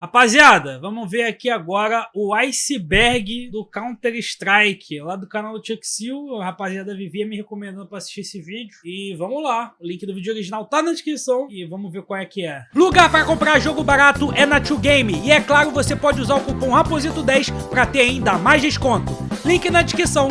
Rapaziada, vamos ver aqui agora o iceberg do Counter-Strike, lá do canal do Chuck Seal. A rapaziada vivia me recomendando para assistir esse vídeo. E vamos lá, o link do vídeo original tá na descrição e vamos ver qual é que é. Lugar para comprar jogo barato é na 2Game. E é claro, você pode usar o cupom RAPOSITO10 para ter ainda mais desconto. Link na descrição.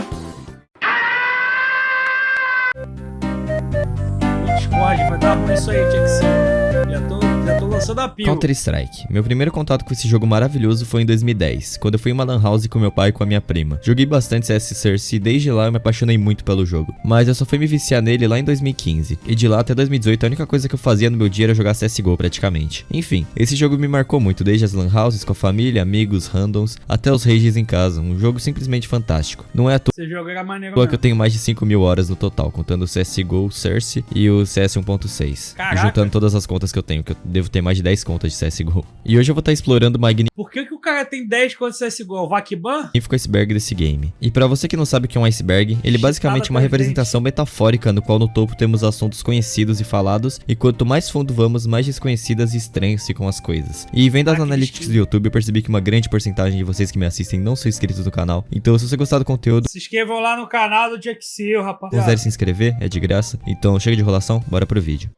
O Discord vai dar ruim isso aí, Chuck Seal. Já tô lançando a pílula. Counter-Strike. Meu primeiro contato com esse jogo maravilhoso foi em 2010, quando eu fui em uma lan house com meu pai e com a minha prima. Joguei bastante CS Source e desde lá eu me apaixonei muito pelo jogo. Mas eu só fui me viciar nele lá em 2015. E de lá até 2018 a única coisa que eu fazia no meu dia era jogar CSGO praticamente. Enfim, esse jogo me marcou muito, desde as lan houses com a família, amigos, randoms, até os rages em casa. Um jogo simplesmente fantástico. Não é à toa Esse jogo era maneiro que eu tenho mais de 5.000 horas no total, contando o CSGO Source e o CS 1.6. E juntando todas as contas que eu tenho, que eu devo ter mais de 10 contas de CSGO. E hoje eu vou estar explorando o Por que o cara tem 10 contas de CSGO? O Vakban? magnífico iceberg desse game. E pra você que não sabe o que é um iceberg, ele basicamente é uma representação metafórica no qual no topo temos assuntos conhecidos e falados, e quanto mais fundo vamos, mais desconhecidas e estranhas ficam as coisas. E vendo as analytics do YouTube, eu percebi que uma grande porcentagem de vocês que me assistem não são inscritos no canal. Então se você gostar do conteúdo, se inscrevam lá no canal do Chuck Seal, rapaziada. Se quiser se inscrever, é de graça. Então chega de enrolação, bora pro vídeo.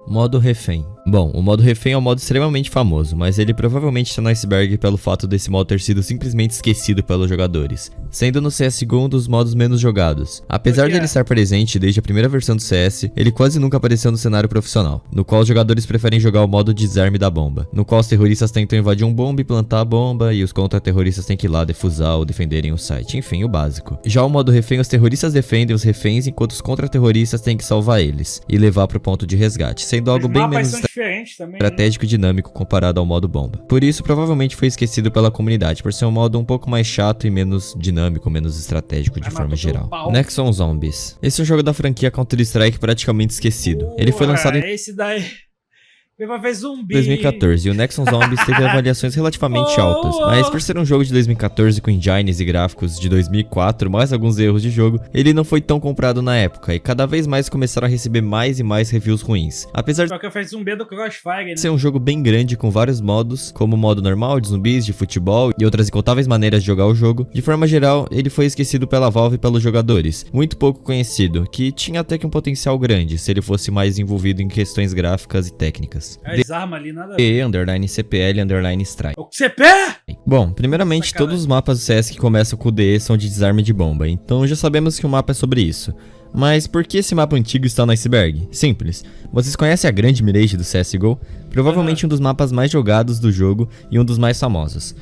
Modo refém. Bom, o modo refém é um modo extremamente famoso, mas ele provavelmente está no iceberg pelo fato desse modo ter sido simplesmente esquecido pelos jogadores, sendo no CSGO um dos modos menos jogados. Apesar dele estar presente desde a primeira versão do CS, ele quase nunca apareceu no cenário profissional, no qual os jogadores preferem jogar o modo desarme da bomba, no qual os terroristas tentam invadir um bomba e plantar a bomba, e os contra-terroristas têm que ir lá defusar ou defenderem o site, enfim, o básico. Já o modo refém, os terroristas defendem os reféns enquanto os contra-terroristas têm que salvar eles e levar para o ponto de resgate, sendo algo bem menos estratégico e dinâmico comparado ao modo bomba. Por isso, provavelmente foi esquecido pela comunidade, por ser um modo um pouco mais chato e menos dinâmico, menos estratégico de forma geral. Nexon Zombies. Esse é um jogo da franquia Counter-Strike praticamente esquecido. Ele foi lançado em esse daí vai ver zumbi. 2014, e o Nexon Zombies teve avaliações relativamente altas, mas por ser um jogo de 2014 com engines e gráficos de 2004, mais alguns erros de jogo, ele não foi tão comprado na época, e cada vez mais começaram a receber mais e mais reviews ruins. Apesar de ser um jogo bem grande com vários modos, como o modo normal, de zumbis, de futebol e outras incontáveis maneiras de jogar o jogo, de forma geral, ele foi esquecido pela Valve e pelos jogadores, muito pouco conhecido, que tinha até que um potencial grande, se ele fosse mais envolvido em questões gráficas e técnicas. As armas ali, nada a ver. _CPL_strike. O CP? Bom, primeiramente, todos os mapas do CS que começam com o DE são de desarme de bomba, então já sabemos que o mapa é sobre isso. Mas por que esse mapa antigo está no iceberg? Simples. Vocês conhecem a grande Mirage do CSGO? Provavelmente um dos mapas mais jogados do jogo e um dos mais famosos.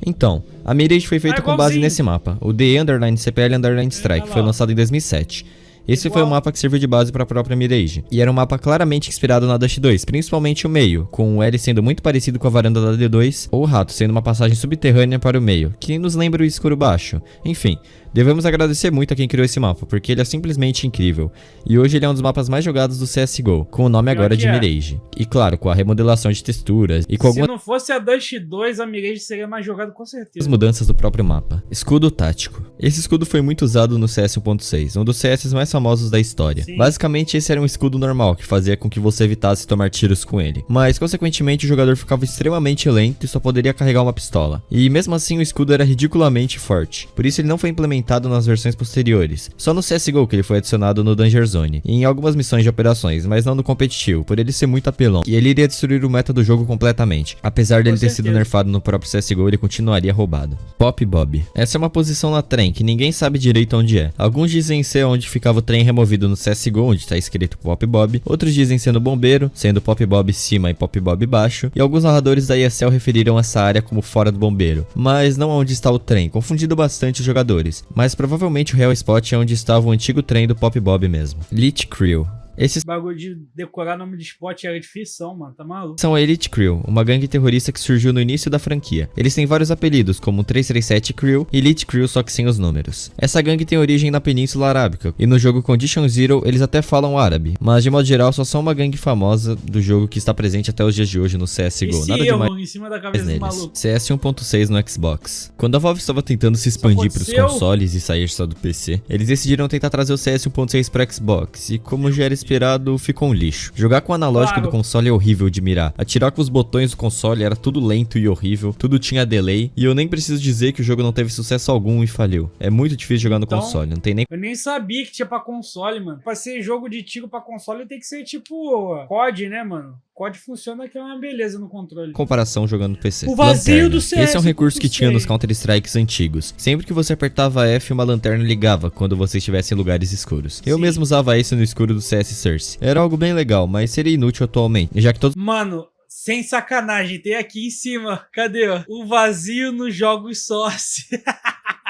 Então, a Mirage foi feita com base nesse mapa, o DE_CPL_strike, foi lançado em 2007. Esse foi o mapa que serviu de base para a própria Mirage, e era um mapa claramente inspirado na Dust 2, principalmente o meio, com o L sendo muito parecido com a varanda da D2, ou o rato sendo uma passagem subterrânea para o meio, que nos lembra o escuro baixo. Enfim, devemos agradecer muito a quem criou esse mapa, porque ele é simplesmente incrível, e hoje ele é um dos mapas mais jogados do CSGO, com o nome agora de Mirage. E claro, com a remodelação de texturas, e com algumas... Se não fosse a Dust 2, a Mirage seria mais jogada com certeza. As mudanças do próprio mapa. Escudo tático. Esse escudo foi muito usado no CS 1.6, um dos CS mais famosos da história. Sim. Basicamente, esse era um escudo normal, que fazia com que você evitasse tomar tiros com ele. Mas, consequentemente, o jogador ficava extremamente lento e só poderia carregar uma pistola. E mesmo assim, o escudo era ridiculamente forte. Por isso, ele não foi implementado nas versões posteriores. Só no CSGO que ele foi adicionado no Danger Zone, e em algumas missões de operações, mas não no competitivo, por ele ser muito apelão. E ele iria destruir o meta do jogo completamente. Apesar dele ter sido nerfado no próprio CSGO, ele continuaria roubado. Pop Bob. Essa é uma posição na trem que ninguém sabe direito onde é. Alguns dizem ser onde ficava o trem removido no CSGO, onde está escrito Pop Bob, outros dizem sendo bombeiro, sendo Pop Bob cima e Pop Bob baixo, e alguns narradores da ESL referiram essa área como fora do bombeiro, mas não onde está o trem, confundindo bastante os jogadores, mas provavelmente o real spot é onde estava o antigo trem do Pop Bob mesmo. Lit Crew. Esses bagulho de decorar nome de spot era difícil, mano, tá maluco? São a Elite Crew, uma gangue terrorista que surgiu no início da franquia. Eles têm vários apelidos, como 337 Crew e Elite Crew, só que sem os números. Essa gangue tem origem na Península Arábica, e no jogo Condition Zero eles até falam árabe, mas de modo geral só são uma gangue famosa do jogo que está presente até os dias de hoje no CSGO. Nada demais em cima da cabeça do maluco. CS 1.6 no Xbox. Quando a Valve estava tentando se expandir para os consoles e sair só do PC, eles decidiram tentar trazer o CS 1.6 para Xbox, e como já era esperado, ficou um lixo. Jogar com o analógico do console é horrível de mirar. Atirar com os botões do console era tudo lento e horrível, tudo tinha delay, e eu nem preciso dizer que o jogo não teve sucesso algum e falhou. É muito difícil jogar no console, não tem nem... Eu nem sabia que tinha pra console, mano. Pra ser jogo de tiro pra console tem que ser tipo COD, né, mano? COD funciona que é uma beleza no controle. Comparação jogando no PC. O vazio do CS. Esse é um recurso que tinha nos Counter-Strikes antigos. Sempre que você apertava F, uma lanterna ligava quando você estivesse em lugares escuros. Eu mesmo usava isso no escuro do CS Source. Era algo bem legal, mas seria inútil atualmente, já que todos... Mano, sem sacanagem, tem aqui em cima, cadê? O vazio nos jogos Source.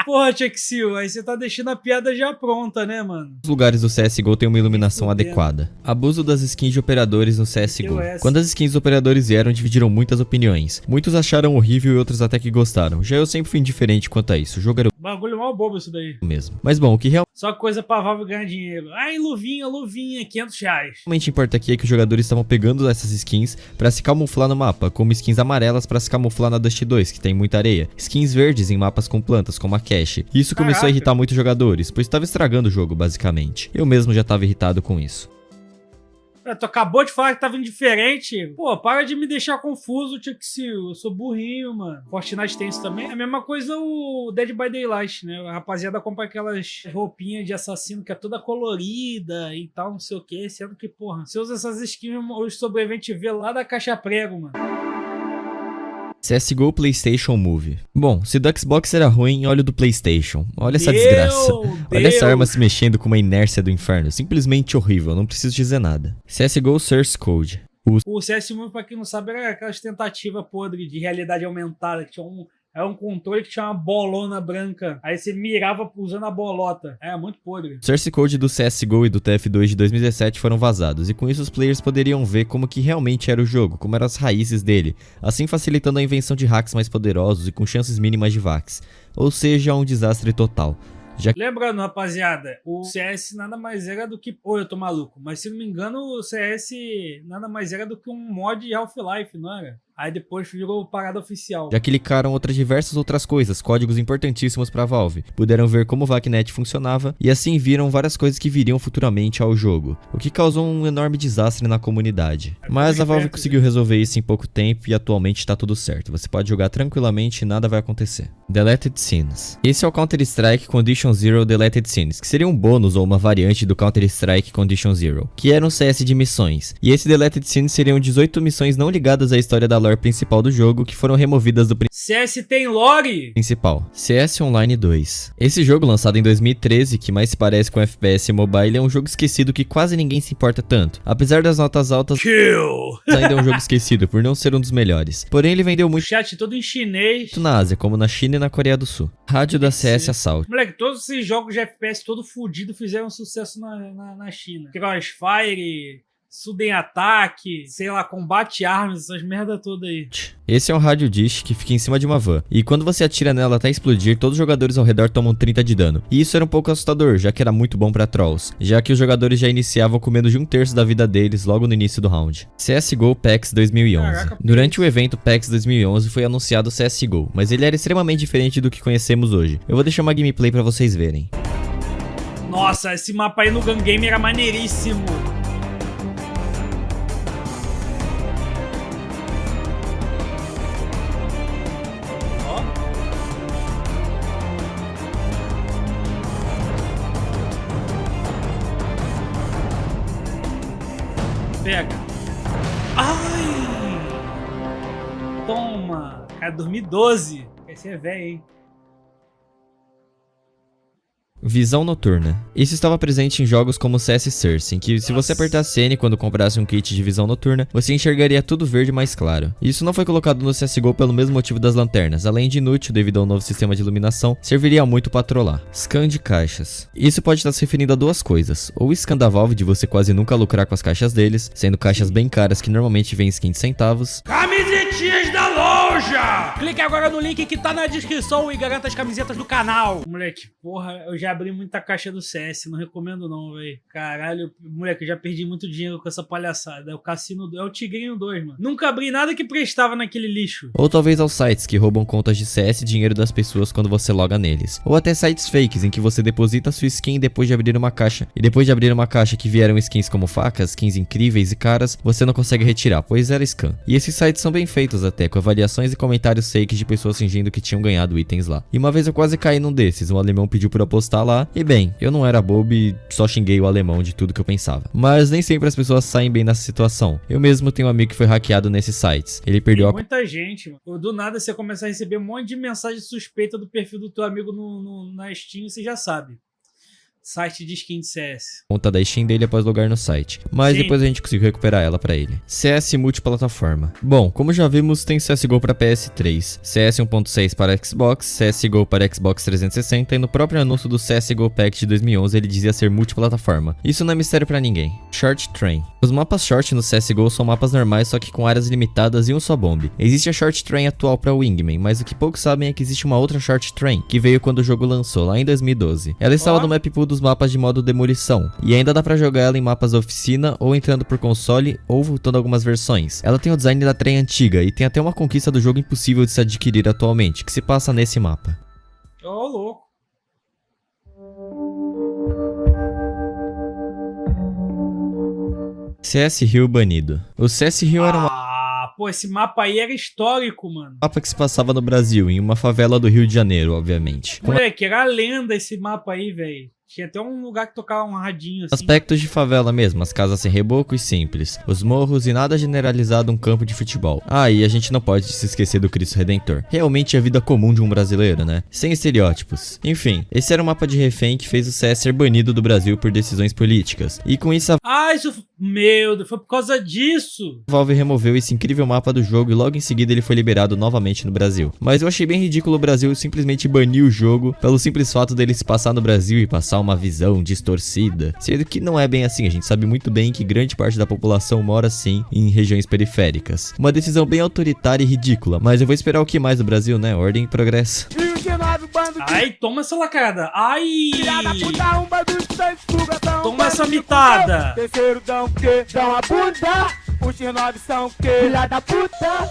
Porra, Tcheksil, aí você tá deixando a piada já pronta, né, mano? Os lugares do CSGO têm uma iluminação adequada. Abuso das skins de operadores no CSGO. Quando as skins dos operadores vieram, dividiram muitas opiniões. Muitos acharam horrível e outros até que gostaram. Já eu sempre fui indiferente quanto a isso. O jogo era bagulho mal bobo isso daí. Mesmo. Mas bom, o que só coisa pra Valve ganhar dinheiro. Ai, luvinha, R$500. Realmente importa aqui é que os jogadores estavam pegando essas skins pra se camuflar no mapa, como skins amarelas pra se camuflar na Dust 2, que tem muita areia. Skins verdes em mapas com plantas, como a Cache. Isso começou a irritar muitos jogadores, pois estava estragando o jogo, basicamente. Eu mesmo já estava irritado com isso. Tu acabou de falar que tava indiferente. Pô, para de me deixar confuso, Tcheksil. Eu sou burrinho, mano. Fortnite tem isso também. É a mesma coisa o Dead by Daylight, né? A rapaziada compra aquelas roupinhas de assassino que é toda colorida e tal, não sei o que. Sendo que, porra, você usa essas skins, os sobreviventes vê lá da caixa prego, mano. CSGO PlayStation Move. Bom, se do Xbox era ruim, olha o do PlayStation. Olha essa desgraça. Olha essa arma se mexendo com uma inércia do inferno. Simplesmente horrível, não preciso dizer nada. CSGO Source Code. O CS Move, pra quem não sabe, era aquelas tentativas podres de realidade aumentada, que tinha era um controle que tinha uma bolona branca. Aí você mirava usando a bolota. É muito podre. O Source Code do CSGO e do TF2 de 2017 foram vazados. E com isso os players poderiam ver como que realmente era o jogo. Como eram as raízes dele. Assim facilitando a invenção de hacks mais poderosos e com chances mínimas de vax. Ou seja, um desastre total. Lembrando, rapaziada, o CS nada mais era do que... Ou eu tô maluco, mas se não me engano o CS nada mais era do que um mod de Half-Life, não era? Aí depois virou parada oficial. Já clicaram diversas outras coisas, códigos importantíssimos pra Valve. Puderam ver como o VACnet funcionava e assim viram várias coisas que viriam futuramente ao jogo. O que causou um enorme desastre na comunidade. Mas a Valve conseguiu resolver isso em pouco tempo e atualmente tá tudo certo. Você pode jogar tranquilamente e nada vai acontecer. Deleted Scenes. Esse é o Counter-Strike Condition Zero Deleted Scenes, que seria um bônus ou uma variante do Counter-Strike Condition Zero, que era um CS de missões. E esse Deleted Scenes seriam 18 missões não ligadas à história da lore principal do jogo, que foram removidas do CS tem lore principal. CS Online 2. Esse jogo, lançado em 2013, que mais se parece com FPS Mobile, é um jogo esquecido que quase ninguém se importa tanto. Apesar das notas altas, ainda é um jogo esquecido por não ser um dos melhores. Porém, ele vendeu muito chat todo em chinês, tanto na Ásia como na China e na Coreia do Sul. Rádio da CS Assault. Moleque, todos esses jogos de FPS todo fudido fizeram sucesso na China. Crossfire, Sudden Attack, sei lá, Combate Arms, essas merda toda aí. Esse é um rádio dish que fica em cima de uma van, e quando você atira nela até explodir, todos os jogadores ao redor tomam 30 de dano. E isso era um pouco assustador, já que era muito bom pra trolls, já que os jogadores já iniciavam com menos de 1/3 da vida deles logo no início do round. CSGO PAX 2011. Caraca, durante o evento PAX 2011 foi anunciado o CSGO, mas ele era extremamente diferente do que conhecemos hoje. Eu vou deixar uma gameplay pra vocês verem. Nossa, esse mapa aí no Gun Game era maneiríssimo. Pega. Ai! Toma! Cara, 2012. Esse é velho, hein? Visão noturna. Isso estava presente em jogos como CS Source, em que se você apertasse N quando comprasse um kit de visão noturna, você enxergaria tudo verde mais claro. Isso não foi colocado no CSGO pelo mesmo motivo das lanternas, além de inútil devido ao novo sistema de iluminação, serviria muito para trollar. Scan de caixas. Isso pode estar se referindo a duas coisas, ou o scan da Valve de você quase nunca lucrar com as caixas deles, sendo caixas bem caras que normalmente vêm skin de centavos. Camisetinhas da loja! Clique agora no link que tá na descrição e garanta as camisetas do canal. Moleque, porra, eu já abri muita caixa do CS, não recomendo não, velho. Caralho, moleque, eu já perdi muito dinheiro com essa palhaçada. É o Cassino, é o Tigrinho 2, mano. Nunca abri nada que prestava naquele lixo. Ou talvez aos sites que roubam contas de CS e dinheiro das pessoas quando você loga neles. Ou até sites fakes em que você deposita sua skin depois de abrir uma caixa. E depois de abrir uma caixa que vieram skins como facas, skins incríveis e caras, você não consegue retirar, pois era scam. E esses sites são bem feitos até, com avaliações e comentários fakes de pessoas fingindo que tinham ganhado itens lá. E uma vez eu quase caí num desses, um alemão pediu pra eu apostar lá, e bem, eu não era bobo e só xinguei o alemão de tudo que eu pensava. Mas nem sempre as pessoas saem bem nessa situação. Eu mesmo tenho um amigo que foi hackeado nesses sites. Ele perdeu Tem muita gente, mano. Do nada você começa a receber um monte de mensagem suspeita do perfil do teu amigo na Steam, você já sabe. Site de skin de CS. Conta da Steam dele após logar no site, mas Sim. depois a gente conseguiu recuperar ela pra ele. CS multiplataforma. Bom, como já vimos, tem CSGO para PS3, CS 1.6 para Xbox, CSGO para Xbox 360 e no próprio anúncio do CSGO Pack de 2011 ele dizia ser multiplataforma. Isso não é mistério pra ninguém. Short Train. Os mapas Short no CSGO são mapas normais, só que com áreas limitadas e um só bomb. Existe a Short Train atual para Wingman, mas o que poucos sabem é que existe uma outra Short Train, que veio quando o jogo lançou, lá em 2012. Ela estava no map pool dos mapas de modo demolição, e ainda dá pra jogar ela em mapas da oficina, ou entrando por console, ou voltando algumas versões. Ela tem o design da trem antiga, e tem até uma conquista do jogo impossível de se adquirir atualmente, que se passa nesse mapa. Ô, louco. CS Rio banido. O CS Rio era Pô, esse mapa aí era histórico, mano. mapa que se passava no Brasil, em uma favela do Rio de Janeiro, obviamente. Com Moleque, era a lenda esse mapa aí, velho. Tinha até um lugar que tocava um radinho assim. aspectos de favela mesmo, as casas sem reboco e simples, os morros e nada generalizado um campo de futebol. Ah, e a gente não pode se esquecer do Cristo Redentor. Realmente a vida comum de um brasileiro, né? Sem estereótipos. Enfim, esse era um mapa de refém que fez o CS ser banido do Brasil por decisões políticas. E com isso a Ah, isso... Meu Deus, foi por causa disso. Valve removeu esse incrível mapa do jogo e logo em seguida ele foi liberado novamente no Brasil. Mas eu achei bem ridículo o Brasil simplesmente banir o jogo pelo simples fato dele se passar no Brasil e passar uma visão distorcida. Sendo que não é bem assim, a gente sabe muito bem que grande parte da população mora sim em regiões periféricas. Uma decisão bem autoritária e ridícula, mas eu vou esperar o que mais do Brasil, né? Ordem e progresso. Ai, toma essa lacrada. Ai! Toma essa mitada. Terceiro dão que dão a bunda. Os 9 são que filha da puta.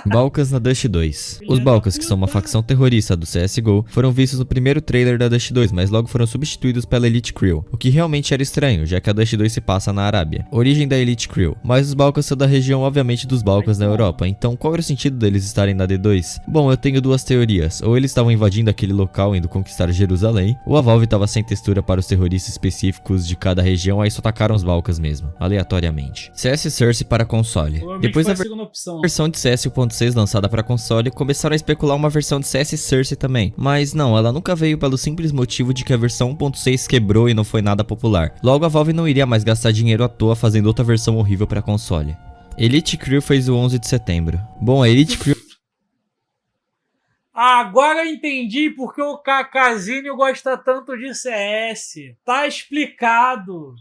Balcas na Dust 2. Os Balcas, que são uma facção terrorista do CSGO, foram vistos no primeiro trailer da Dust 2, mas logo foram substituídos pela Elite Crew, o que realmente era estranho, já que a Dust 2 se passa na Arábia. Origem da Elite Crew. Mas os Balcas são da região, obviamente, dos Balcãs na Europa, então qual era o sentido deles estarem na D2? Bom, eu tenho duas teorias. Ou eles estavam invadindo aquele local indo conquistar Jerusalém, ou a Valve estava sem textura para os terroristas específicos de cada região, aí só atacaram os Balcãs mesmo, aleatoriamente. CS Source para console. Depois da segunda opção. versão de CS 1.6 lançada para console, começaram a especular uma versão de CS Source também. Mas não, ela nunca veio pelo simples motivo de que a versão 1.6 quebrou e não foi nada popular. Logo a Valve não iria mais gastar dinheiro à toa fazendo outra versão horrível para console. Elite Crew fez o 11 de setembro. Bom, a Elite Crew... Agora eu entendi porque o Cacazinho gosta tanto de CS. Tá explicado.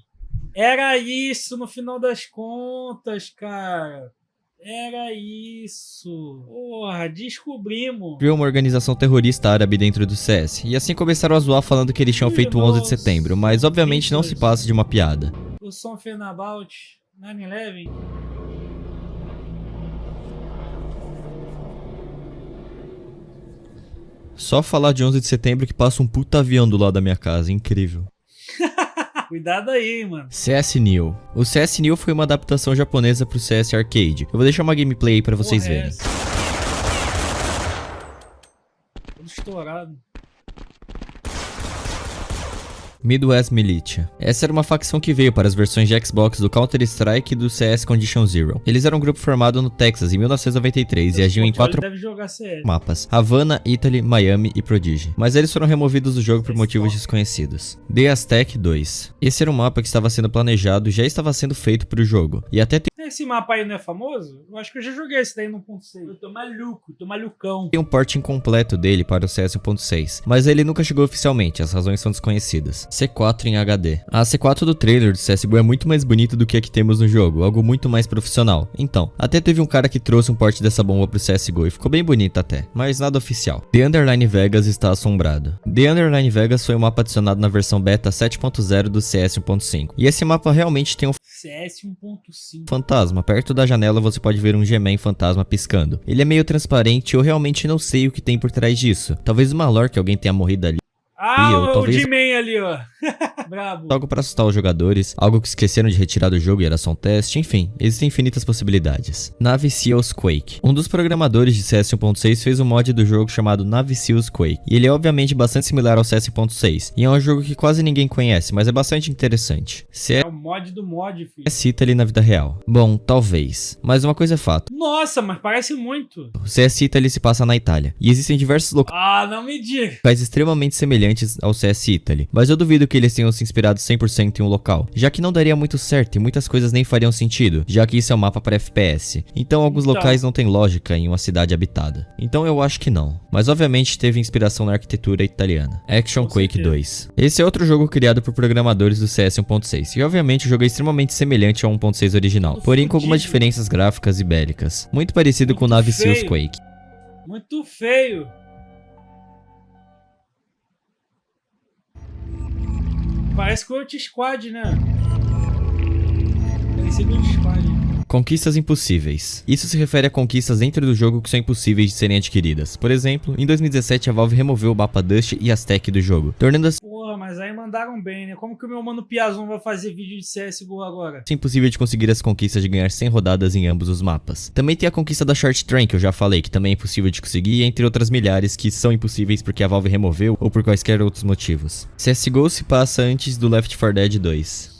Era isso no final das contas, cara. Era isso. Porra, descobrimos. criou uma organização terrorista árabe dentro do CS, e assim começaram a zoar falando que eles tinham feito o 11 de setembro, mas obviamente não se passa de uma piada. O som Fenabout 9/11. Só falar de 11 de setembro que passa um puta avião do lado da minha casa, incrível. Cuidado aí, mano. CS New. O CS New foi uma adaptação japonesa pro CS Arcade. Eu vou deixar uma gameplay aí pra vocês verem. Todo estourado. Midwest Militia. Essa era uma facção que veio para as versões de Xbox do Counter-Strike e do CS Condition Zero. Eles eram um grupo formado no Texas em 1993 e agiam em 4 deve jogar CS. mapas: Havana, Italy, Miami e Prodigy. Mas eles foram removidos do jogo por motivos desconhecidos. The Aztec 2. Esse era um mapa que estava sendo planejado e já estava sendo feito para o jogo. E até Esse mapa aí não é famoso? Eu acho que eu já joguei esse daí no 1.6. Eu tô maluco, tô malucão. tem um port incompleto dele para o CS 1.6, mas ele nunca chegou oficialmente, as razões são desconhecidas. C4 em HD. A C4 do trailer do CSGO é muito mais bonita do que a que temos no jogo, algo muito mais profissional. Então, até teve um cara que trouxe um porte dessa bomba pro CSGO e ficou bem bonita até, mas nada oficial. The Underline Vegas está assombrado. The Underline Vegas foi um mapa adicionado na versão beta 7.0 do CS 1.5. E esse mapa realmente tem um CS 1.5. fantasma. Perto da janela você pode ver um G-Man fantasma piscando. Ele é meio transparente e eu realmente não sei o que tem por trás disso. Talvez uma lore que alguém tenha morrido ali. O G-Man ali, ó. Brabo. Algo pra assustar os jogadores, algo que esqueceram de retirar do jogo e era só um teste, enfim, existem infinitas possibilidades. Navy Seals Quake. Um dos programadores de CS 1.6 fez um mod do jogo chamado Navy Seals Quake, e ele é obviamente bastante similar ao CS 1.6, e é um jogo que quase ninguém conhece, mas é bastante interessante. É o mod do mod, filho. É cita ali na vida real. Bom, talvez, mas uma coisa é fato. Nossa, mas parece muito. O CS Italy se passa na Itália, e existem diversos locais Ah, não me diga. extremamente semelhantes ao CS Italy, mas eu duvido que eles tenham se inspirado 100% em um local, já que não daria muito certo e muitas coisas nem fariam sentido, já que isso é um mapa para FPS, então alguns locais não tem lógica em uma cidade habitada, então eu acho que não, mas obviamente teve inspiração na arquitetura italiana. Action Quake 2. Esse é outro jogo criado por programadores do CS 1.6, e obviamente o jogo é extremamente semelhante ao 1.6 original, porém com algumas diferenças gráficas e bélicas, muito parecido com Navy Seals Quake. Muito feio. Parece que o T-Squad, né? Parecido o T-Squad. Conquistas impossíveis. Isso se refere a conquistas dentro do jogo que são impossíveis de serem adquiridas. Por exemplo, em 2017 a Valve removeu o mapa Dust e Aztec do jogo, tornando assim Porra, mas aí mandaram bem, né? Como que o meu mano Piazon vai fazer vídeo de CSGO agora? impossível de conseguir as conquistas de ganhar 100 rodadas em ambos os mapas. Também tem a conquista da Short Train, que eu já falei, que também é impossível de conseguir, entre outras milhares que são impossíveis porque a Valve removeu ou por quaisquer outros motivos. CSGO se passa antes do Left 4 Dead 2.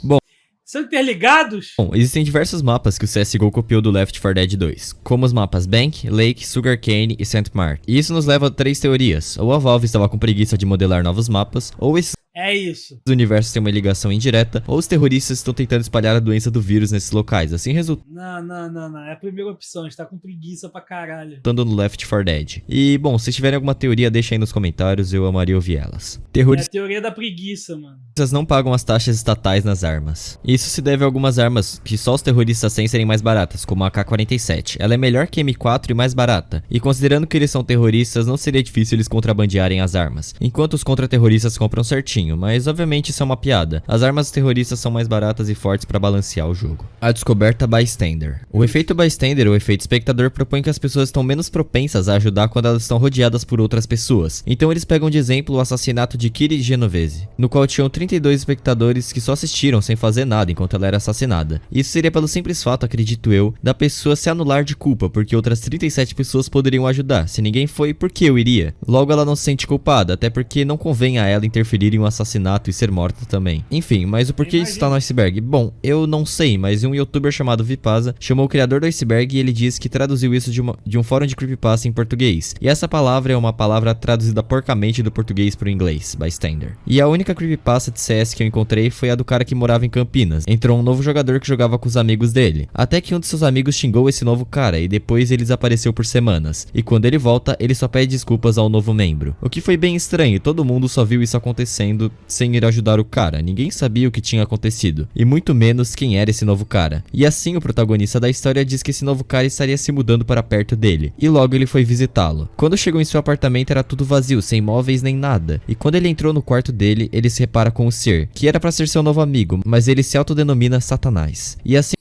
São interligados? Bom, existem diversos mapas que o CSGO copiou do Left 4 Dead 2, como os mapas Bank, Lake, Sugarcane e St. Mark. E isso nos leva a 3 teorias: ou a Valve estava com preguiça de modelar novos mapas, ou esses É isso. universos têm uma ligação indireta, ou os terroristas estão tentando espalhar a doença do vírus nesses locais, assim resultando Não. É a primeira opção. A gente tá com preguiça pra caralho. no Left 4 Dead. E, bom, se tiverem alguma teoria, deixa aí nos comentários, eu amaria ouvir elas. É a Terroristas teoria da preguiça, mano. não pagam as taxas estatais nas armas. Isso se deve a algumas armas que só os terroristas têm serem mais baratas, como a AK-47. Ela é melhor que a M4 e mais barata. E considerando que eles são terroristas, não seria difícil eles contrabandearem as armas, enquanto os contra-terroristas compram certinho, mas obviamente isso é uma piada. As armas terroristas são mais baratas e fortes para balancear o jogo. A descoberta Bystander. O efeito Bystander, ou efeito espectador, propõe que as pessoas estão menos propensas a ajudar quando elas estão rodeadas por outras pessoas. Então eles pegam de exemplo o assassinato de Kiri Genovese, no qual tinham 32 espectadores que só assistiram sem fazer nada enquanto ela era assassinada. Isso seria pelo simples fato, acredito eu, da pessoa se anular de culpa, porque outras 37 pessoas poderiam ajudar. Se ninguém foi, por que eu iria? Logo ela não se sente culpada, até porque não convém a ela interferir em um assassinato e ser morta também. Enfim, mas o porquê isso está no iceberg? Bom, eu não sei, mas um youtuber chamado Vipasa chamou o criador do iceberg e ele disse que traduziu isso de um fórum de creepypasta em português. E essa palavra é uma palavra traduzida porcamente do português para o inglês, bystander. E a única creepypasta de CS que eu encontrei foi a do cara que morava em Campinas. Entrou um novo jogador que jogava com os amigos dele, até que um de seus amigos xingou esse novo cara e depois ele desapareceu por semanas. E quando ele volta, ele só pede desculpas ao novo membro. O que foi bem estranho, todo mundo só viu isso acontecendo sem ir ajudar o cara. Ninguém sabia o que tinha acontecido, e muito menos quem era esse novo cara. E assim o protagonista da história diz que esse novo cara estaria se mudando para perto dele, e logo ele foi visitá-lo. Quando chegou em seu apartamento era tudo vazio, sem móveis nem nada, e quando ele entrou no quarto dele, ele se repara com o ser, que era para ser seu novo amigo, mas ele se autodenomina Satanás. E assim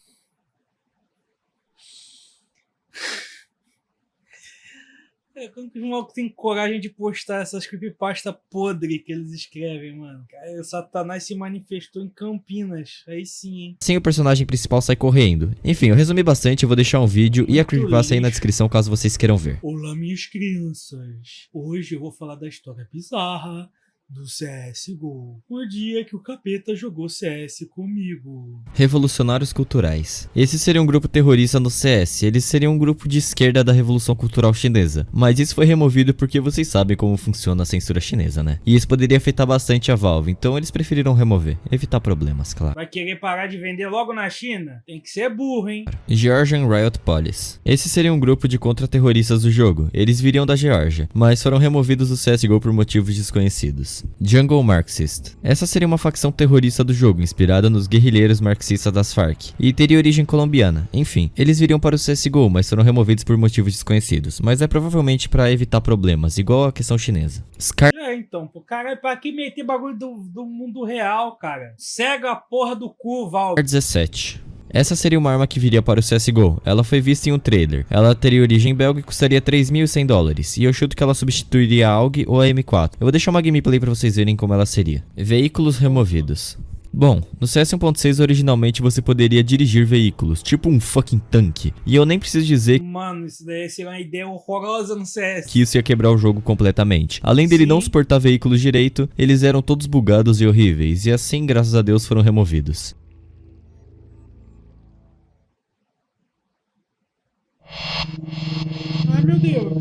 Como que os malucos têm coragem de postar essas creepypasta podre que eles escrevem, mano? Cara, o Satanás se manifestou em Campinas. Aí sim, hein? assim o personagem principal sai correndo. Enfim, eu resumi bastante, eu vou deixar um vídeo e a creepypasta aí na descrição caso vocês queiram ver. Olá, minhas crianças. Hoje eu vou falar da história bizarra do CSGO. O dia que o capeta jogou CS comigo. Revolucionários culturais. Esse seria um grupo terrorista no CS, eles seriam um grupo de esquerda da Revolução Cultural Chinesa, mas isso foi removido porque vocês sabem como funciona a censura chinesa, né? E isso poderia afetar bastante a Valve, então eles preferiram remover, evitar problemas, claro. Vai querer parar de vender logo na China? Tem que ser burro, hein? Georgian Riot Police. Esse seria um grupo de contra-terroristas do jogo, eles viriam da Geórgia, mas foram removidos do CSGO por motivos desconhecidos. 2. Jungle Marxist. Essa seria uma facção terrorista do jogo, inspirada nos guerrilheiros marxistas das FARC, e teria origem colombiana. Enfim, eles viriam para o CSGO, mas foram removidos por motivos desconhecidos, mas é provavelmente para evitar problemas, igual a questão chinesa. Então, pô, cara, pra que meter bagulho do mundo real, cara? Cega a porra do cu, Val. 17. Essa seria uma arma que viria para o CSGO. Ela foi vista em um trailer. Ela teria origem belga e custaria $3.100. E eu chuto que ela substituiria a AUG ou a M4. Eu vou deixar uma gameplay para vocês verem como ela seria. Veículos removidos. Bom, no CS 1.6 originalmente você poderia dirigir veículos, tipo um fucking tanque. E eu nem preciso dizer Mano, isso daí seria uma ideia horrorosa no CS. que isso ia quebrar o jogo completamente. Além dele não suportar veículos direito, eles eram todos bugados e horríveis. E assim, graças a Deus, foram removidos. Ai, meu Deus.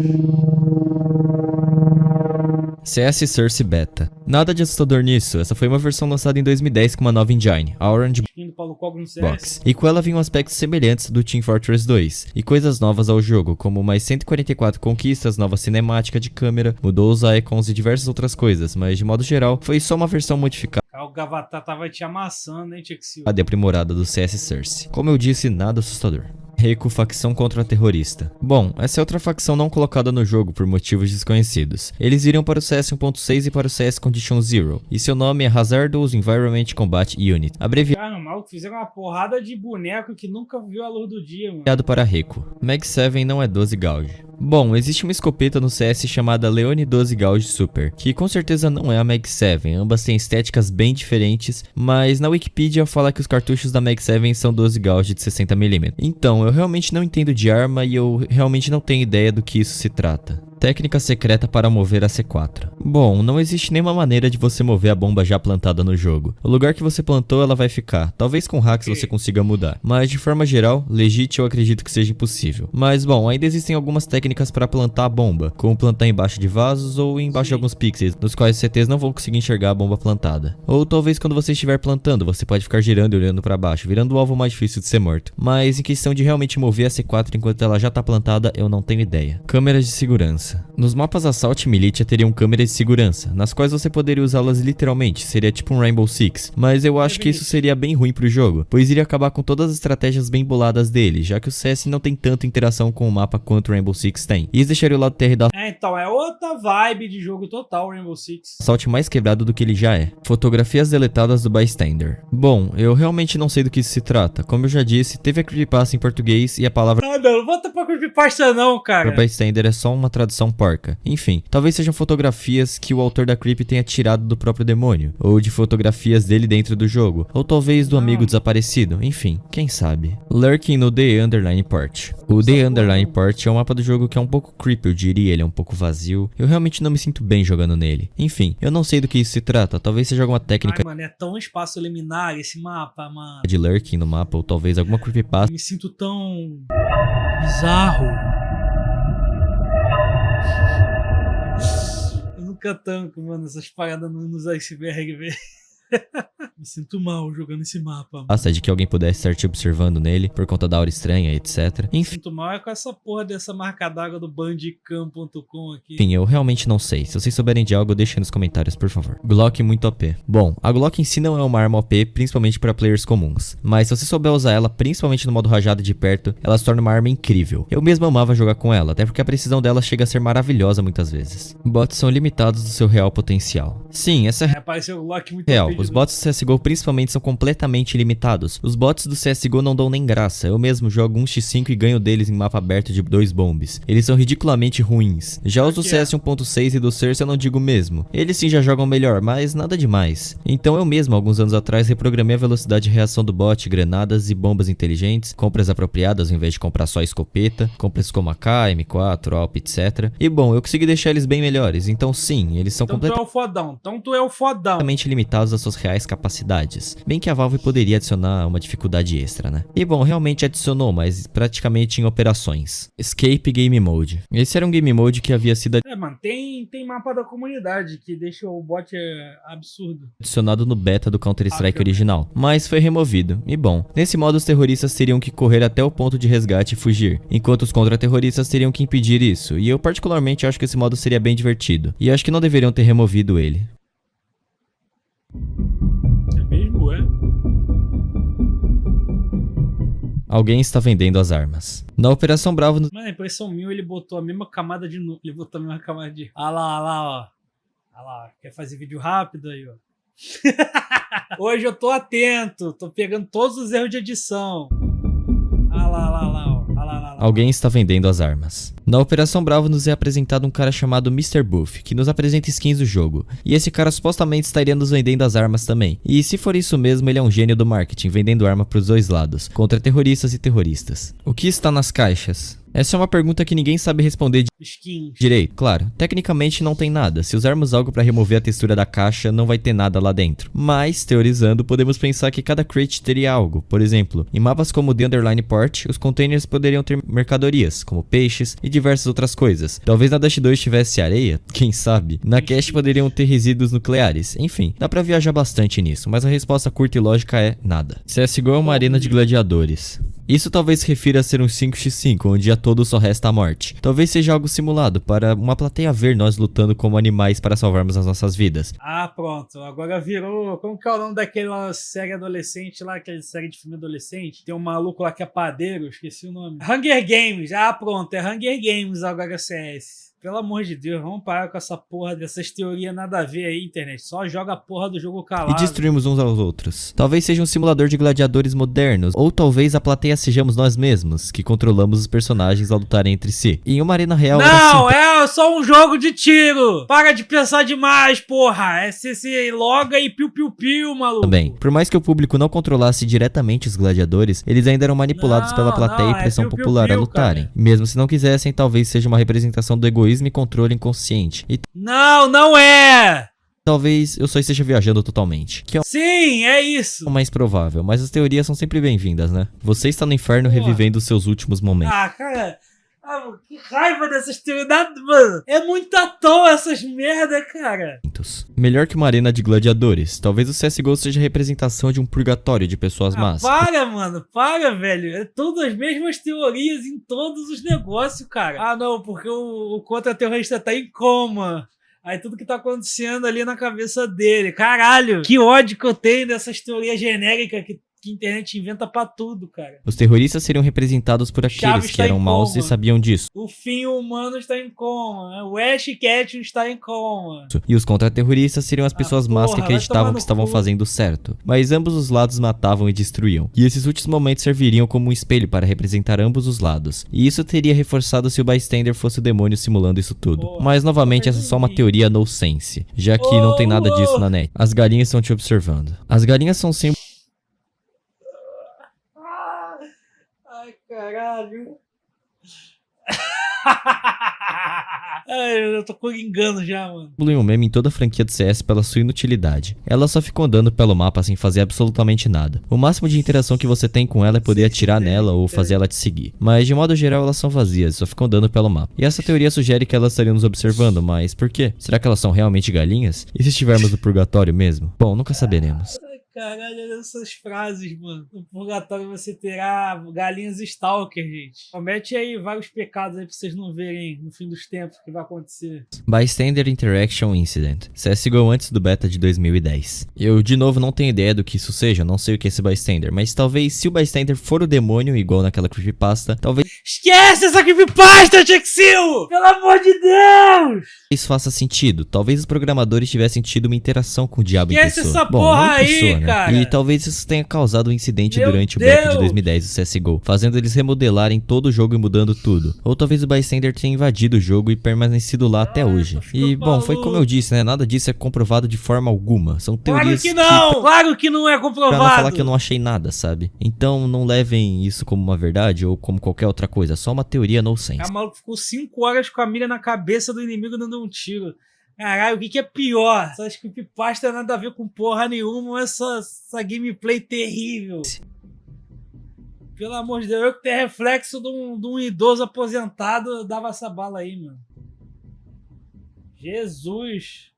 CS Source Beta. Nada de assustador nisso, essa foi uma versão lançada em 2010 com uma nova engine, a Orange Indo Paulo Cogro no CS. Box, e com ela vinham aspectos semelhantes do Team Fortress 2, e coisas novas ao jogo, como mais 144 conquistas, nova cinemática de câmera, mudou os icons e diversas outras coisas, mas de modo geral, foi só uma versão modificada O Gavatar tava te amassando, hein, Tchexil? e aprimorada do CS Source. Como eu disse, nada assustador. Reiko, facção contra-terrorista. Bom, essa é outra facção não colocada no jogo por motivos desconhecidos. Eles iriam para o CS 1.6 e para o CS Condition Zero, e seu nome é Hazardous Environment Combat Unit, abreviado Cara, mal, fizeram uma porrada de boneco que nunca viu a luz do dia, mano. para Reiko. Mag 7 não é 12 gauge. Bom, existe uma escopeta no CS chamada Leone 12 Gauge Super, que com certeza não é a Mag 7, ambas têm estéticas bem diferentes, mas na Wikipedia fala que os cartuchos da Mag 7 são 12 Gauge de 60mm. Então, eu realmente não entendo de arma e eu realmente não tenho ideia do que isso se trata. Técnica secreta para mover a C4. Bom, não existe nenhuma maneira de você mover a bomba já plantada no jogo. O lugar que você plantou ela vai ficar. Talvez com hacks você consiga mudar. Mas de forma geral, legit eu acredito que seja impossível. Mas bom, ainda existem algumas técnicas para plantar a bomba, como plantar embaixo de vasos ou embaixo de alguns pixels, nos quais os CTs não vão conseguir enxergar a bomba plantada. Ou talvez quando você estiver plantando, você pode ficar girando e olhando para baixo, virando o alvo mais difícil de ser morto. Mas em questão de realmente mover a C4 enquanto ela já tá plantada, eu não tenho ideia. Câmeras de segurança. Nos mapas Assault e Militia teriam câmeras de segurança, nas quais você poderia usá-las literalmente, seria tipo um Rainbow Six, mas eu acho que isso seria bem ruim pro jogo, pois iria acabar com todas as estratégias bem boladas dele, já que o CS não tem tanta interação com o mapa quanto o Rainbow Six tem. E isso deixaria o lado TR da Então, é outra vibe de jogo total, Rainbow Six. Assault mais quebrado do que ele já é. Fotografias deletadas do Bystander. Bom, eu realmente não sei do que isso se trata, como eu já disse, teve a creepypasta em português e a palavra Ah, não volta pra creepypasta não, cara. Bystander é só uma tradução porca. Enfim, talvez sejam fotografias que o autor da creep tenha tirado do próprio demônio, ou de fotografias dele dentro do jogo, ou talvez do amigo desaparecido, enfim, quem sabe. Lurking no The Underline Port. O The Underline Port é um mapa do jogo que é um pouco creepy, eu diria, ele é um pouco vazio, eu realmente não me sinto bem jogando nele. Enfim, eu não sei do que isso se trata, talvez seja alguma técnica Ai, mano, é tão espaço liminar esse mapa, mano. de lurking no mapa, ou talvez alguma creepypasta Me sinto tão bizarro. Eu nunca tanco, mano, essas paradas nos iceberg, velho. Me sinto mal jogando esse mapa, mano. de que alguém pudesse estar te observando nele por conta da aura estranha, etc. Me sinto mal é com essa porra dessa marca d'água do bandicam.com aqui. Enfim, eu realmente não sei. Se vocês souberem de algo, deixem nos comentários, por favor. Glock muito OP. Bom, a Glock em si não é uma arma OP, principalmente para players comuns. Mas se você souber usar ela, principalmente no modo rajada de perto, ela se torna uma arma incrível. Eu mesmo amava jogar com ela, até porque a precisão dela chega a ser maravilhosa muitas vezes. Bots são limitados do seu real potencial. Sim, essa é Apareceu o Glock muito real. OP Os de bots do CSGO principalmente são completamente limitados. Os bots do CSGO não dão nem graça. Eu mesmo jogo 1x5 e ganho deles em mapa aberto de 2 bombs. Eles são ridiculamente ruins. Já os do CS 1.6 e do Source eu não digo mesmo. Eles sim já jogam melhor, mas nada demais. Então eu mesmo, alguns anos atrás, reprogramei a velocidade de reação do bot, granadas e bombas inteligentes, compras apropriadas ao invés de comprar só a escopeta, compras como AK, M4, AWP, etc. E bom, eu consegui deixar eles bem melhores. Então sim, eles são Então tu é o fodão. Então tu é o fodão. completamente limitados às suas reais capacidades. Bem que a Valve poderia adicionar uma dificuldade extra, né? E bom, realmente adicionou, mas praticamente em operações. Escape Game Mode. Esse era um game mode que havia sido É, mano, tem mapa da comunidade que deixa o bot absurdo. adicionado no beta do Counter-Strike original, mas foi removido. E bom, nesse modo os terroristas teriam que correr até o ponto de resgate e fugir, enquanto os contra-terroristas teriam que impedir isso, e eu particularmente acho que esse modo seria bem divertido, e acho que não deveriam ter removido ele. Alguém está vendendo as armas. Na Operação Bravo... Mano, a impressão minha, ele botou a mesma camada de... Ele botou a mesma camada de... Ah lá, ó. Ah lá, quer fazer vídeo rápido aí, ó. Hoje eu tô atento, tô pegando todos os erros de edição. Ah lá, ó. Alguém está vendendo as armas. Na Operação Bravo nos é apresentado um cara chamado Mr. Buff, que nos apresenta skins do jogo. E esse cara supostamente estaria nos vendendo as armas também. E se for isso mesmo, ele é um gênio do marketing, vendendo arma pros dois lados, contra terroristas e terroristas. O que está nas caixas? Essa é uma pergunta que ninguém sabe responder direito. Claro, tecnicamente não tem nada. Se usarmos algo para remover a textura da caixa, não vai ter nada lá dentro. Mas, teorizando, podemos pensar que cada crate teria algo. Por exemplo, em mapas como The Underline Port, os containers poderiam ter mercadorias, como peixes e diversas outras coisas. Talvez na Dash 2 tivesse areia, quem sabe? Na cache poderiam ter resíduos nucleares. Enfim, dá pra viajar bastante nisso, mas a resposta curta e lógica é nada. CSGO é uma arena de gladiadores. Isso talvez se refira a ser um 5x5, onde o dia todo só resta a morte. Talvez seja algo simulado, para uma plateia ver nós lutando como animais para salvarmos as nossas vidas. Ah, pronto. Agora virou... Como que é o nome daquela série adolescente lá, aquela série de filme adolescente? Tem um maluco lá que é padeiro, esqueci o nome. Hunger Games. Ah, pronto. É Hunger Games agora CS. Pelo amor de Deus, vamos parar com essa porra dessas teorias nada a ver aí, internet. Só joga a porra do jogo calado. E destruímos uns aos outros. Talvez seja um simulador de gladiadores modernos, ou talvez a plateia sejamos nós mesmos, que controlamos os personagens ao lutarem entre si. E em uma arena real... Não, é só um jogo de tiro. Para de pensar demais, porra. É se loga e piu-piu-piu, maluco. Também, por mais que o público não controlasse diretamente os gladiadores, eles ainda eram manipulados pela plateia e pressão popular a lutarem. Cara. Mesmo se não quisessem, talvez seja uma representação do egoísmo e controle inconsciente. E não é! Talvez eu só esteja viajando totalmente. Que é Sim, é isso. O mais provável, mas as teorias são sempre bem-vindas, né? Você está no inferno revivendo os seus últimos momentos. Ah, cara... que raiva dessas teorias, mano. É muito à toa essas merda, cara. Melhor que uma arena de gladiadores. Talvez o CSGO seja a representação de um purgatório de pessoas más. Para, mano. Para, velho. É tudo as mesmas teorias em todos os negócios, cara. Ah, não, porque o contra-terrorista tá em coma. Aí tudo que tá acontecendo ali na cabeça dele. Caralho, que ódio que eu tenho dessas teorias genéricas que a internet inventa pra tudo, cara. Os terroristas seriam representados por aqueles que eram maus e sabiam disso. O fim humano está em coma. O Ash Ketchum está em coma. E os contra-terroristas seriam as pessoas más que acreditavam que estavam fazendo certo. Mas ambos os lados matavam e destruíam. E esses últimos momentos serviriam como um espelho para representar ambos os lados. E isso teria reforçado se o bystander fosse o demônio simulando isso tudo. Mas novamente essa é só uma teoria no sense, já que não tem nada disso na net. As galinhas estão te observando. As galinhas são sempre... Ai, caralho. Ai, eu tô coringando já, mano. Um meme em toda a franquia do CS pela sua inutilidade. Ela só ficou andando pelo mapa sem fazer absolutamente nada. O máximo de interação que você tem com ela é poder atirar nela ou fazer ela te seguir. Mas de modo geral elas são vazias, só ficam andando pelo mapa. E essa teoria sugere que elas estariam nos observando, mas por quê? Será que elas são realmente galinhas? E se estivermos no purgatório mesmo? Bom, nunca saberemos. Caralho, olha essas frases, mano. No purgatório você terá galinhas stalker, gente. Comete aí vários pecados aí pra vocês não verem no fim dos tempos o que vai acontecer. Bystander Interaction Incident. CSGO antes do beta de 2010. Eu, de novo, não tenho ideia do que isso seja, não sei o que é esse Bystander, mas talvez se o Bystander for o demônio, igual naquela creepypasta, talvez... Esquece essa creepypasta, Jexil! Pelo amor de Deus! Isso faça sentido. Talvez os programadores tivessem tido uma interação com o diabo em pessoa. Esquece essa porra aí, né? Cara. E talvez isso tenha causado um incidente durante o beta de 2010 do CSGO, fazendo eles remodelarem todo o jogo e mudando tudo. Ou talvez o Bystander tenha invadido o jogo e permanecido lá até hoje. E, bom, foi como eu disse, né? Nada disso é comprovado de forma alguma. São teorias que não! Claro que não é comprovado! Pra não falar que eu não achei nada, sabe? Então não levem isso como uma verdade ou como qualquer outra coisa. Só uma teoria no sense. O maluco ficou 5 horas com a mira na cabeça do inimigo dando um tiro. Caralho, o que é pior? Essas creepypasta nada a ver com porra nenhuma, essa gameplay terrível. Pelo amor de Deus, eu que tenho reflexo de um idoso aposentado, eu dava essa bala aí, mano. Jesus.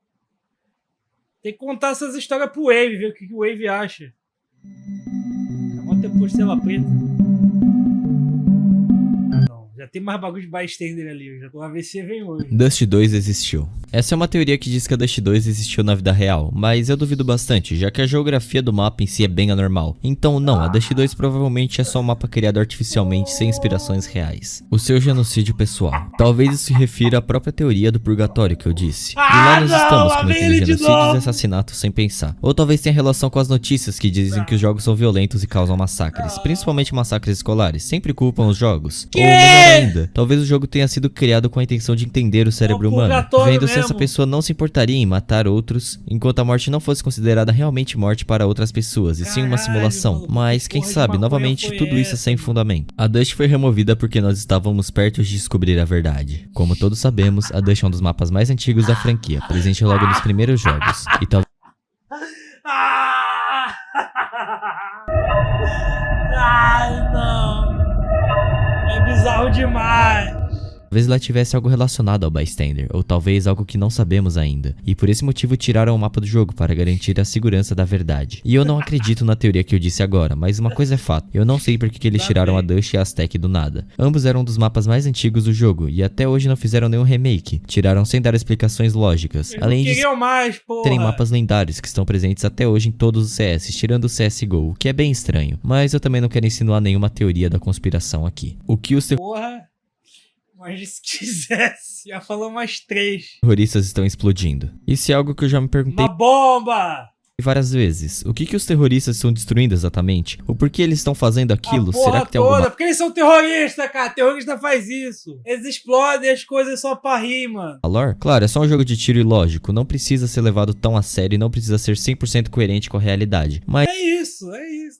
Tem que contar essas histórias pro Wave, ver o que o Wave acha. Quanto tempo de tela preta? Ah, não. Já tem mais bagulho de bystander ali. O AVC vem hoje. Dust 2 existiu. Essa é uma teoria que diz que a Dust 2 existiu na vida real, mas eu duvido bastante, já que a geografia do mapa em si é bem anormal. Então não, a Dust 2 provavelmente é só um mapa criado artificialmente sem inspirações reais. O seu genocídio pessoal. Talvez isso se refira à própria teoria do purgatório que eu disse. E lá nós estamos cometendo genocídios e assassinatos sem pensar. Ou talvez tenha relação com as notícias que dizem que os jogos são violentos e causam massacres, principalmente massacres escolares. Sempre culpam os jogos. Ou melhor ainda, talvez o jogo tenha sido criado com a intenção de entender o cérebro humano, vendo se essa pessoa não se importaria em matar outros, enquanto a morte não fosse considerada realmente morte para outras pessoas, e sim uma simulação. Mas quem sabe, novamente, tudo isso é sem fundamento. A Dust foi removida porque nós estávamos perto de descobrir a verdade. Como todos sabemos, a Dust é um dos mapas mais antigos da franquia, presente logo nos primeiros jogos. E talvez Ai, não. É bizarro demais. talvez lá tivesse algo relacionado ao bystander, ou talvez algo que não sabemos ainda, e por esse motivo tiraram o mapa do jogo para garantir a segurança da verdade. E eu não acredito na teoria que eu disse agora, mas uma coisa é fato, eu não sei porque que eles tiraram a Dust e a Aztec do nada. Ambos eram um dos mapas mais antigos do jogo, e até hoje não fizeram nenhum remake, tiraram sem dar explicações lógicas, além de terem mapas lendários que estão presentes até hoje em todos os CS, tirando o CSGO, o que é bem estranho, mas eu também não quero insinuar nenhuma teoria da conspiração aqui. O que os Mas se quisesse, já falou mais 3. terroristas estão explodindo? Isso é algo que eu já me perguntei Uma bomba! várias vezes. O que os terroristas estão destruindo exatamente? O porquê eles estão fazendo aquilo? Será que tem alguma... Porque eles são terroristas, cara. Terrorista faz isso. Eles explodem as coisas só pra rir, mano. Lore? Claro, é só um jogo de tiro e lógico. Não precisa ser levado tão a sério e não precisa ser 100% coerente com a realidade. Mas É isso.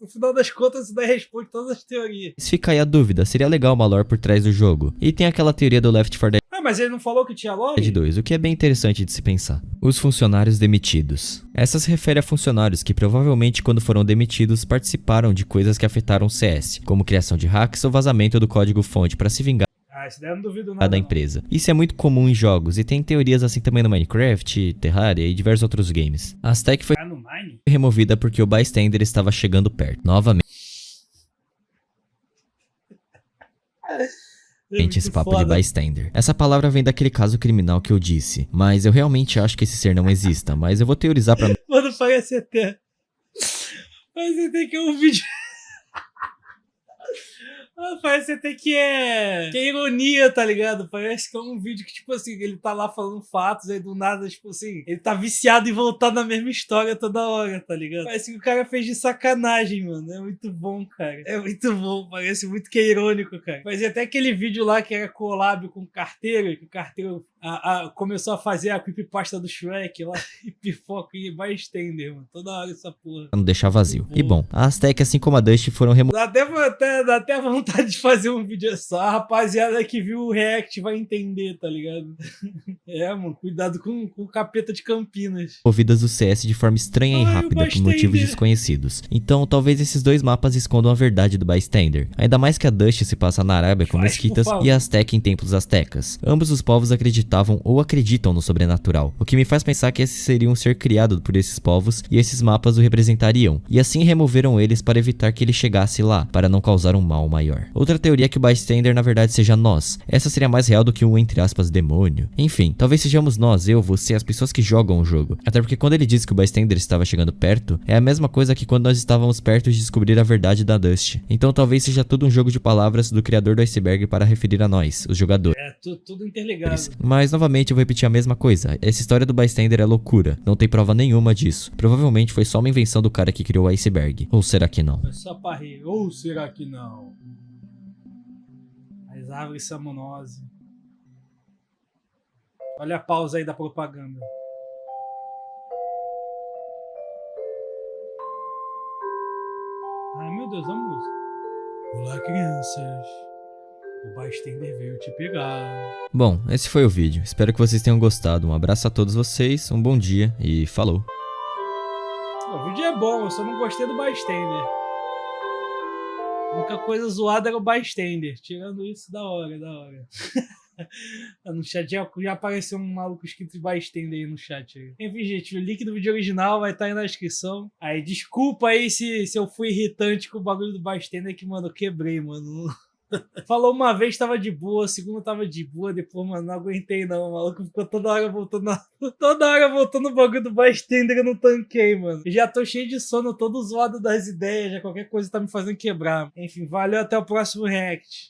No final das contas, isso daí responde todas as teorias. fica aí a dúvida. Seria legal uma lore por trás do jogo. E tem aquela teoria do Left 4 Ah, mas ele não falou que tinha lore? Dead 2, o que é bem interessante de se pensar. Os funcionários demitidos. Essa se refere a funcionários que provavelmente quando foram demitidos participaram de coisas que afetaram o CS, como criação de hacks ou vazamento do código-fonte para se vingar Isso daí eu não duvido nada da empresa. Isso é muito comum em jogos e tem teorias assim também no Minecraft, Terraria e diversos outros games. A Aztec foi no Mine? removida porque o bystander estava chegando perto. Novamente esse papo de bystander. Essa palavra vem daquele caso criminal que eu disse, mas eu realmente acho que esse ser não exista, mas eu vou teorizar pra... Mano, parece até... Parece até que é um vídeo... Parece até que é ironia, tá ligado? Parece que é um vídeo que, tipo assim, ele tá lá falando fatos, aí do nada, tipo assim, ele tá viciado em voltar na mesma história toda hora, tá ligado? Parece que o cara fez de sacanagem, mano. É muito bom, cara. É muito bom, parece muito que é irônico, cara. Fazia até aquele vídeo lá que era collab com o carteiro, que o carteiro começou a fazer a creepypasta do Shrek lá, e pifoca e bystander, mano. Toda hora essa porra. Não deixar vazio. E bom, a Aztec, assim como a Dust, foram removidas. Dá até vontade de fazer um vídeo só. A rapaziada que viu o React vai entender, tá ligado? Mano, cuidado com o capeta de Campinas. Movidas do CS de forma estranha e rápida por motivos desconhecidos. Então, talvez esses dois mapas escondam a verdade do bystander. Ainda mais que a Dust se passa na Arábia com mesquitas e a Aztec em templos astecas. Ambos os povos acreditavam ou acreditam no sobrenatural, o que me faz pensar que esse seria um ser criado por esses povos e esses mapas o representariam, e assim removeram eles para evitar que ele chegasse lá, para não causar um mal maior. Outra teoria é que o bystander na verdade seja nós. Essa seria mais real do que um, entre aspas, demônio. Enfim, talvez sejamos nós, eu, você, as pessoas que jogam o jogo. Até porque quando ele disse que o bystander estava chegando perto, é a mesma coisa que quando nós estávamos perto de descobrir a verdade da Dust. Então talvez seja tudo um jogo de palavras do criador do Iceberg para referir a nós, os jogadores. Tudo interligado. Mas novamente eu vou repetir a mesma coisa. Essa história do bystander é loucura. Não tem prova nenhuma disso. Provavelmente foi só uma invenção do cara que criou o Iceberg. Ou será que não? É só pra rir. Ou será que não? As árvores Samonose. Olha a pausa aí da propaganda. Ai meu Deus, a música. Olá, crianças. O bystander veio te pegar. Bom, esse foi o vídeo. Espero que vocês tenham gostado. Um abraço a todos vocês, um bom dia e falou. O vídeo é bom, eu só não gostei do bystander. A única coisa zoada era o bystander. Tirando isso, da hora. No chat já apareceu um maluco escrito bystander aí no chat. Enfim, gente, o link do vídeo original vai estar aí na descrição. Aí, desculpa aí se eu fui irritante com o bagulho do bystander que, mano, eu quebrei, mano. Falou uma vez tava de boa, a segunda tava de boa, depois, mano, não aguentei não, o maluco ficou toda hora voltando o bagulho do bystander, eu não tanquei, mano. Já tô cheio de sono, todo zoado das ideias, já qualquer coisa tá me fazendo quebrar. Enfim, valeu, até o próximo react.